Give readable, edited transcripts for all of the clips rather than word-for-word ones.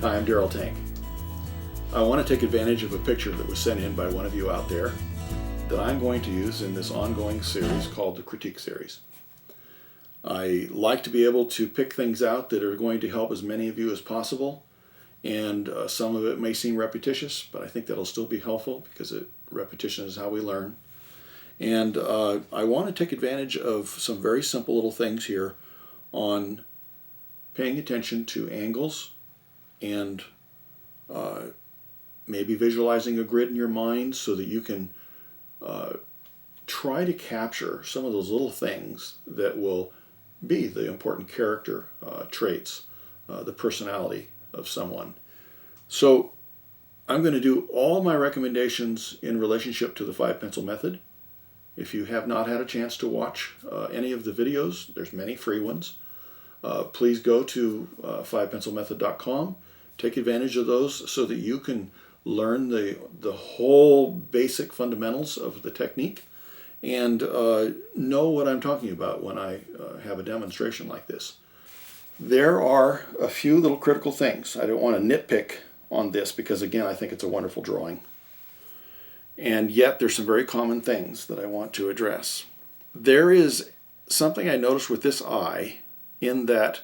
Hi, I'm Darrel Tank. I want to take advantage of a picture that was sent in by one of you out there that I'm going to use in this ongoing series called the Critique Series. I like to be able to pick things out that are going to help as many of you as possible, and some of it may seem repetitious, but I think that'll still be helpful because repetition is how we learn. And I want to take advantage of some very simple little things here on paying attention to angles and maybe visualizing a grid in your mind so that you can try to capture some of those little things that will be the important character traits, the personality of someone. So I'm going to do all my recommendations in relationship to the 5-pencil method. If you have not had a chance to watch any of the videos, there's many free ones. Please go to 5pencilmethod.com. Take advantage of those so that you can learn the whole basic fundamentals of the technique and know what I'm talking about when I have a demonstration like this. There are a few little critical things. I don't want to nitpick on this because, again, I think it's a wonderful drawing. And yet there's some very common things that I want to address. There is something I noticed with this eye in that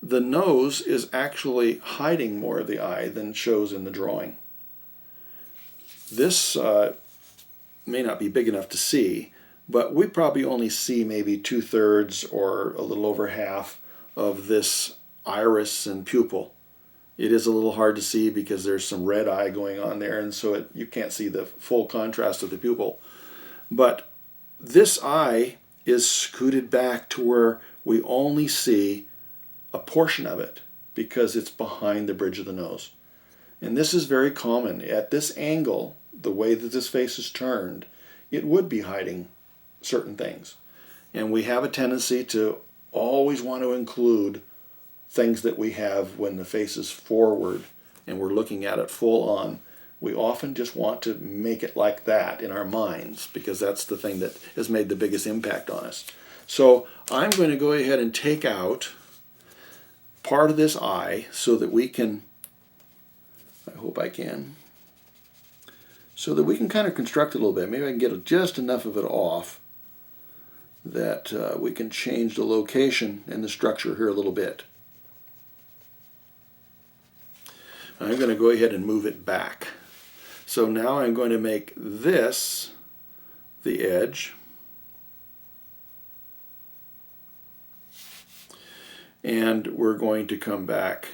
the nose is actually hiding more of the eye than shows in the drawing. This may not be big enough to see, but we probably only see maybe 2/3 or a little over half of this iris and pupil. It is a little hard to see because there's some red eye going on there, and so you can't see the full contrast of the pupil. But this eye is scooted back to where we only see a portion of it because it's behind the bridge of the nose. And this is very common. At this angle, the way that this face is turned, it would be hiding certain things. And we have a tendency to always want to include things that we have when the face is forward and we're looking at it full on. We often just want to make it like that in our minds because that's the thing that has made the biggest impact on us. So I'm going to go ahead and take out part of this eye so that we can, I hope I can, so that we can kind of construct it a little bit. Maybe I can get just enough of it off that we can change the location and the structure here a little bit. I'm going to go ahead and move it back. So now I'm going to make this the edge. And we're going to come back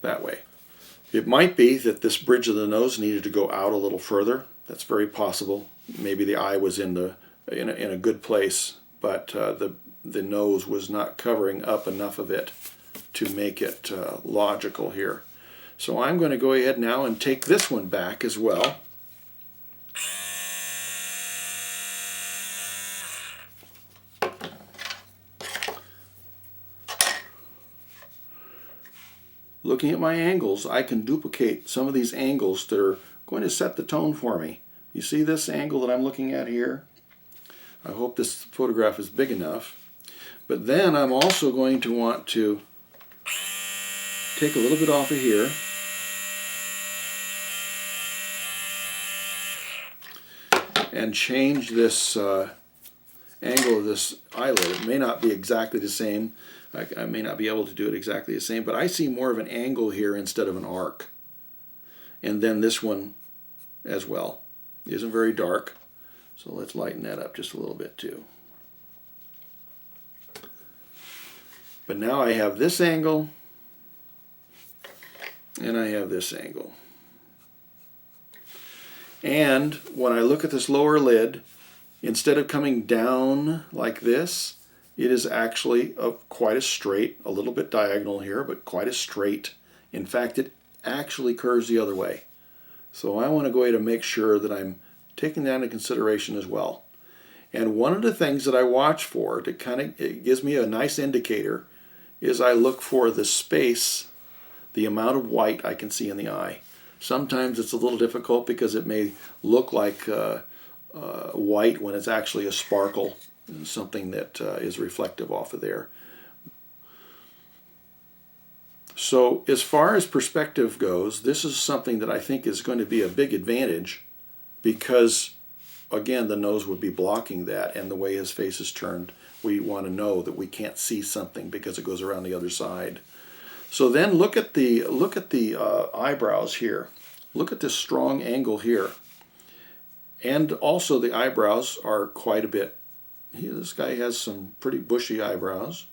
that way. It might be that this bridge of the nose needed to go out a little further. That's very possible. Maybe the eye was in a good place, but the nose was not covering up enough of it to make it logical here. So I'm going to go ahead now and take this one back as well. Looking at my angles, I can duplicate some of these angles that are going to set the tone for me. You see this angle that I'm looking at here? I hope this photograph is big enough. But then I'm also going to want to take a little bit off of here. And change this angle of this eyelid. It may not be exactly the same. I may not be able to do it exactly the same, but I see more of an angle here instead of an arc. And then this one as well. It isn't very dark, so let's lighten that up just a little bit too. But now I have this angle, and I have this angle. And when I look at this lower lid, instead of coming down like this, it is actually quite a straight, a little bit diagonal here, but quite a straight. In fact, it actually curves the other way. So I want to go ahead and make sure that I'm taking that into consideration as well. And one of the things that I watch for to it gives me a nice indicator is I look for the space, the amount of white I can see in the eye. Sometimes it's a little difficult because it may look like white when it's actually a sparkle, something that is reflective off of there. So as far as perspective goes, this is something that I think is going to be a big advantage because, again, the nose would be blocking that, and the way his face is turned, we want to know that we can't see something because it goes around the other side. So then look at the eyebrows here. Look at this strong angle here. And also the eyebrows are quite a bit. This guy has some pretty bushy eyebrows.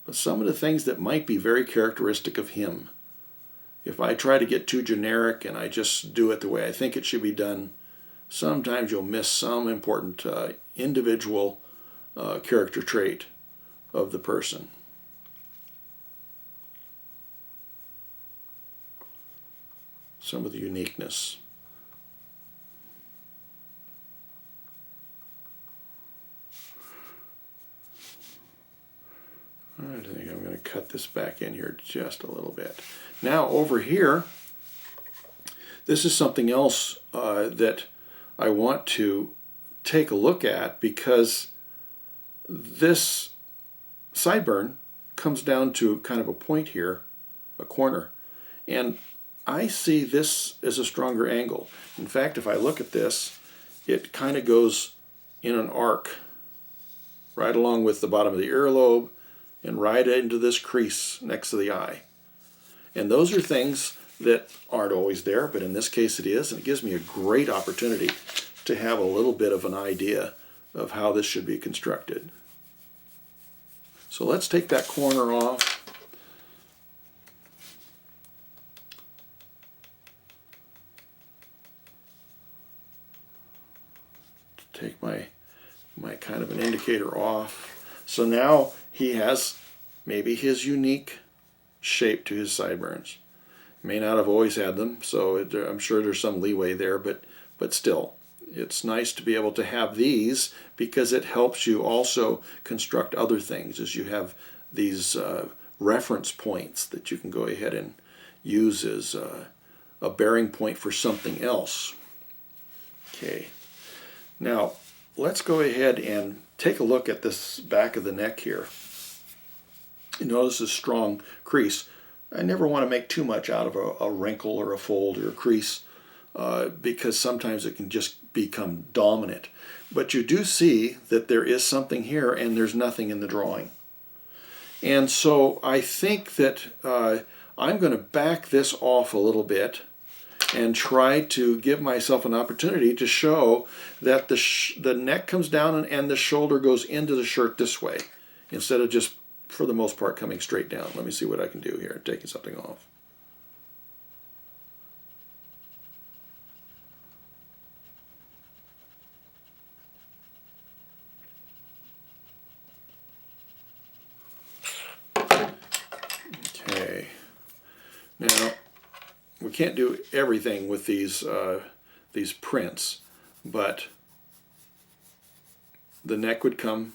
But some of the things that might be very characteristic of him. If I try to get too generic and I just do it the way I think it should be done, sometimes you'll miss some important individual character trait of the person. Some of the uniqueness. I think I'm going to cut this back in here just a little bit. Now over here, this is something else that I want to take a look at because this sideburn comes down to kind of a point here, a corner, and I see this as a stronger angle. In fact, if I look at this, it kind of goes in an arc right along with the bottom of the earlobe and right into this crease next to the eye. And those are things that aren't always there, but in this case it is, and it gives me a great opportunity to have a little bit of an idea of how this should be constructed. So let's take that corner off. Take my kind of an indicator off. So now he has maybe his unique shape to his sideburns. May not have always had them, so I'm sure there's some leeway there, but still, it's nice to be able to have these because it helps you also construct other things as you have these reference points that you can go ahead and use as a bearing point for something else. Okay, now let's go ahead and take a look at this back of the neck here. You notice this strong crease. I never want to make too much out of a wrinkle or a fold or a crease because sometimes it can just become dominant. But you do see that there is something here and there's nothing in the drawing. And so I think that I'm going to back this off a little bit and try to give myself an opportunity to show that the neck comes down and the shoulder goes into the shirt this way instead of just, for the most part, coming straight down. Let me see what I can do here, taking something off. Okay. Now, we can't do everything with these prints, but the neck would come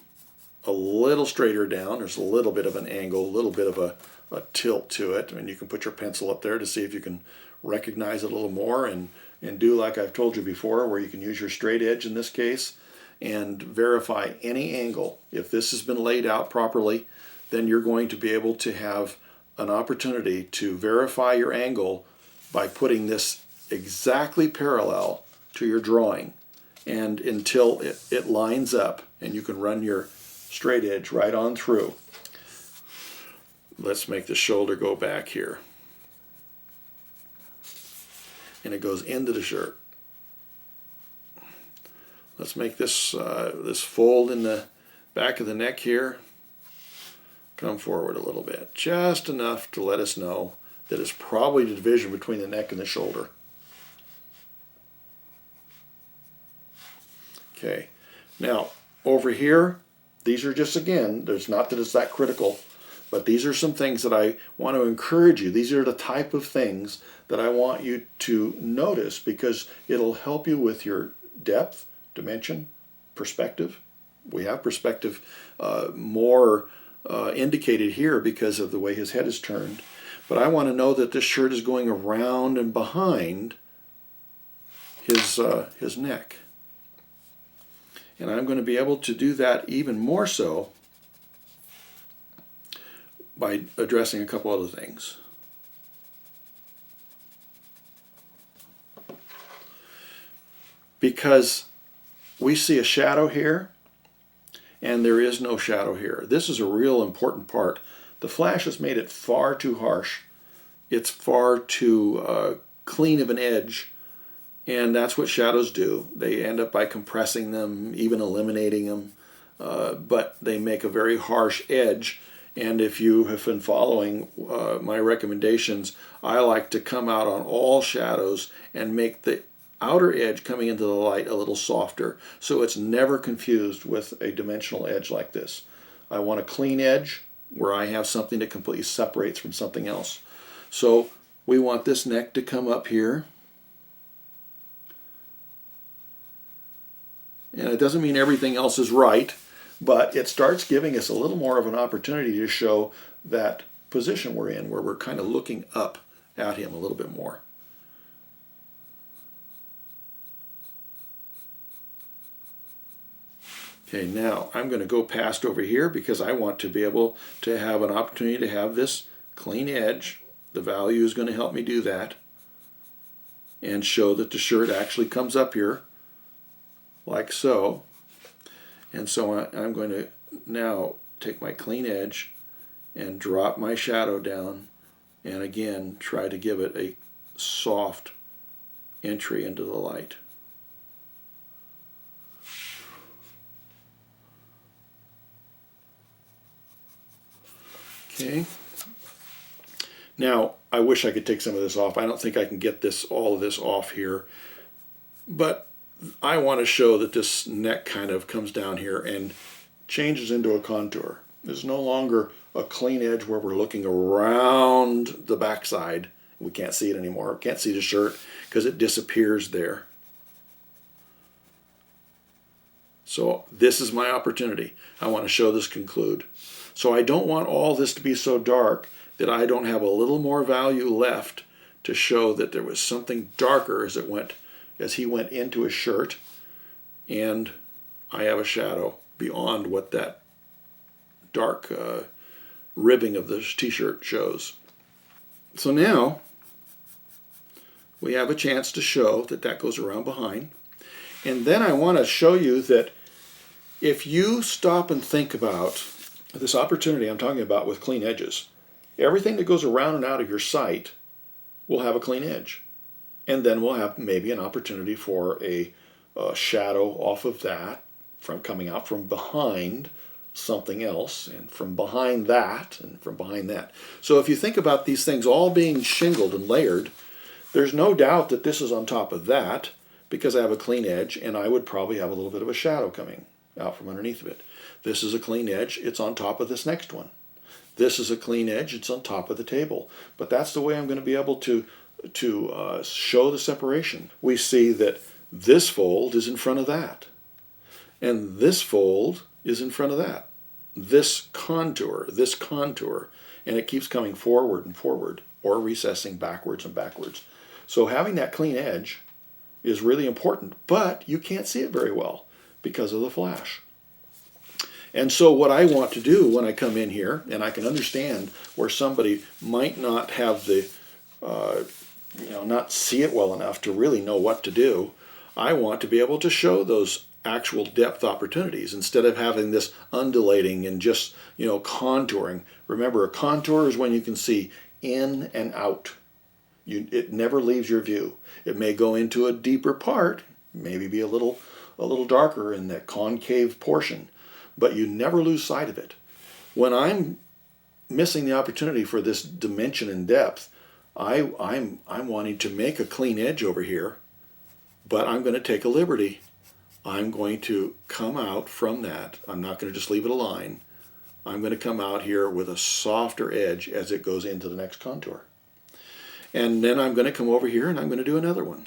a little straighter down. There's a little bit of an angle, a little bit of a tilt to it. I mean, you can put your pencil up there to see if you can recognize it a little more and do like I've told you before, where you can use your straight edge in this case and verify any angle. If this has been laid out properly, then you're going to be able to have an opportunity to verify your angle by putting this exactly parallel to your drawing and until it lines up and you can run your straight edge right on through. Let's make the shoulder go back here. And it goes into the shirt. Let's make this this fold in the back of the neck here come forward a little bit, just enough to let us know that it's probably the division between the neck and the shoulder. Okay, now over here, these are just, again, there's not that it's that critical, but these are some things that I want to encourage you. These are the type of things that I want you to notice because it'll help you with your depth, dimension, perspective. We have perspective more indicated here because of the way his head is turned. But I want to know that this shirt is going around and behind his neck. And I'm going to be able to do that even more so by addressing a couple other things. Because we see a shadow here, and there is no shadow here. This is a real important part. The flash has made it far too harsh. It's far too clean of an edge, and that's what shadows do. They end up by compressing them, even eliminating them, but they make a very harsh edge. And if you have been following my recommendations, I like to come out on all shadows and make the outer edge coming into the light a little softer, so it's never confused with a dimensional edge like this. I want a clean edge where I have something that completely separates from something else. So we want this neck to come up here. And it doesn't mean everything else is right, but it starts giving us a little more of an opportunity to show that position we're in, where we're kind of looking up at him a little bit more. Okay, now I'm going to go past over here because I want to be able to have an opportunity to have this clean edge. The value is going to help me do that and show that the shirt actually comes up here like so. And so I'm going to now take my clean edge and drop my shadow down, and again try to give it a soft entry into the light. Okay. Now, I wish I could take some of this off. I don't think I can get all of this off here, but I want to show that this neck kind of comes down here and changes into a contour. There's no longer a clean edge where we're looking around the backside. We can't see it anymore. We can't see the shirt because it disappears there. So this is my opportunity. I want to show this conclude. So I don't want all this to be so dark that I don't have a little more value left to show that there was something darker as he went into his shirt, and I have a shadow beyond what that dark ribbing of the t-shirt shows. So now we have a chance to show that that goes around behind. And then I want to show you that if you stop and think about this opportunity I'm talking about with clean edges, everything that goes around and out of your sight will have a clean edge. And then we'll have maybe an opportunity for a shadow off of that from coming out from behind something else, and from behind that, and from behind that. So if you think about these things all being shingled and layered, there's no doubt that this is on top of that because I have a clean edge, and I would probably have a little bit of a shadow coming out from underneath of it. This is a clean edge, it's on top of this next one. This is a clean edge, it's on top of the table. But that's the way I'm going to be able to show the separation. We see that this fold is in front of that, and this fold is in front of that. This contour, and it keeps coming forward and forward, or recessing backwards and backwards. So having that clean edge is really important, but you can't see it very well because of the flash. And so what I want to do when I come in here, and I can understand where somebody might not have the, not see it well enough to really know what to do, I want to be able to show those actual depth opportunities instead of having this undulating and just, contouring. Remember, a contour is when you can see in and out. It never leaves your view. It may go into a deeper part, maybe be a little darker in that concave portion, but you never lose sight of it. When I'm missing the opportunity for this dimension and depth, I'm wanting to make a clean edge over here, but I'm going to take a liberty. I'm going to come out from that. I'm not going to just leave it a line. I'm going to come out here with a softer edge as it goes into the next contour. And then I'm going to come over here and I'm going to do another one.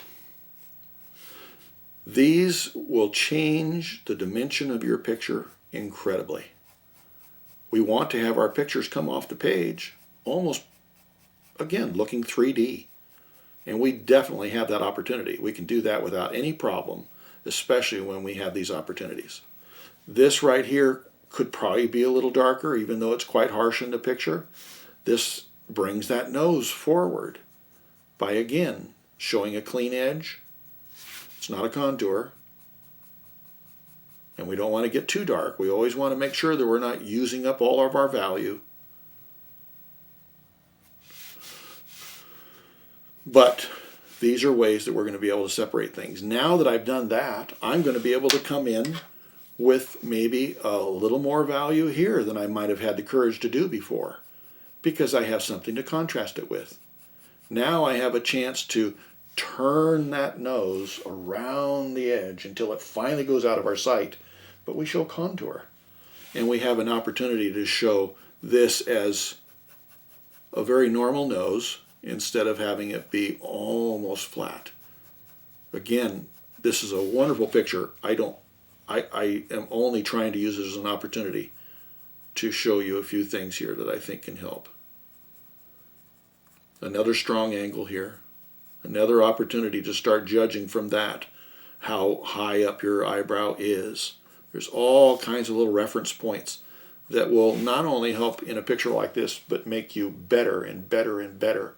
These will change the dimension of your picture incredibly. We want to have our pictures come off the page almost, again, looking 3D. And we definitely have that opportunity. We can do that without any problem, especially when we have these opportunities. This right here could probably be a little darker, even though it's quite harsh in the picture. This brings that nose forward by, again, showing a clean edge. It's not a contour. And we don't want to get too dark. We always want to make sure that we're not using up all of our value. But these are ways that we're going to be able to separate things. Now that I've done that, I'm going to be able to come in with maybe a little more value here than I might have had the courage to do before, because I have something to contrast it with. Now I have a chance to turn that nose around the edge until it finally goes out of our sight, but we show contour. And we have an opportunity to show this as a very normal nose instead of having it be almost flat. Again, this is a wonderful picture. I am only trying to use it as an opportunity to show you a few things here that I think can help. Another strong angle here. Another opportunity to start judging from that how high up your eyebrow is. There's all kinds of little reference points that will not only help in a picture like this, but make you better and better and better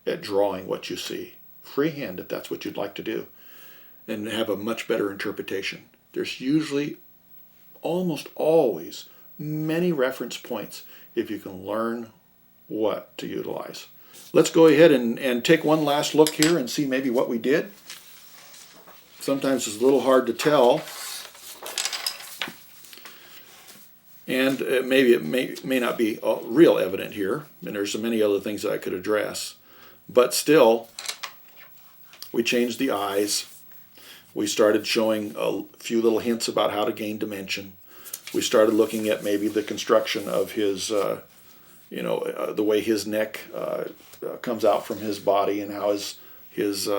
at drawing what you see. Freehand, if that's what you'd like to do, and have a much better interpretation. There's usually, almost always, many reference points if you can learn what to utilize. Let's go ahead and take one last look here and see maybe what we did. Sometimes it's a little hard to tell. And maybe it may not be real evident here, and there's so many other things that I could address. But still, we changed the eyes. We started showing a few little hints about how to gain dimension. We started looking at maybe the construction of his, the way his neck comes out from his body, and how his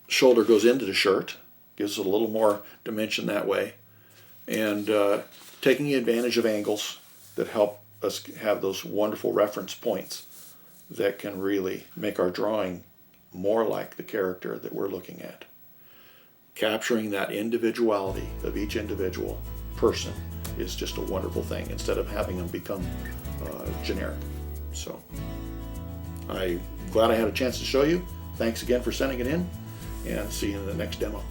shoulder goes into the shirt. Gives it a little more dimension that way. And taking advantage of angles that help us have those wonderful reference points that can really make our drawing more like the character that we're looking at. Capturing that individuality of each individual person is just a wonderful thing, instead of having them become generic. So I'm glad I had a chance to show you. Thanks again for sending it in, and see you in the next demo.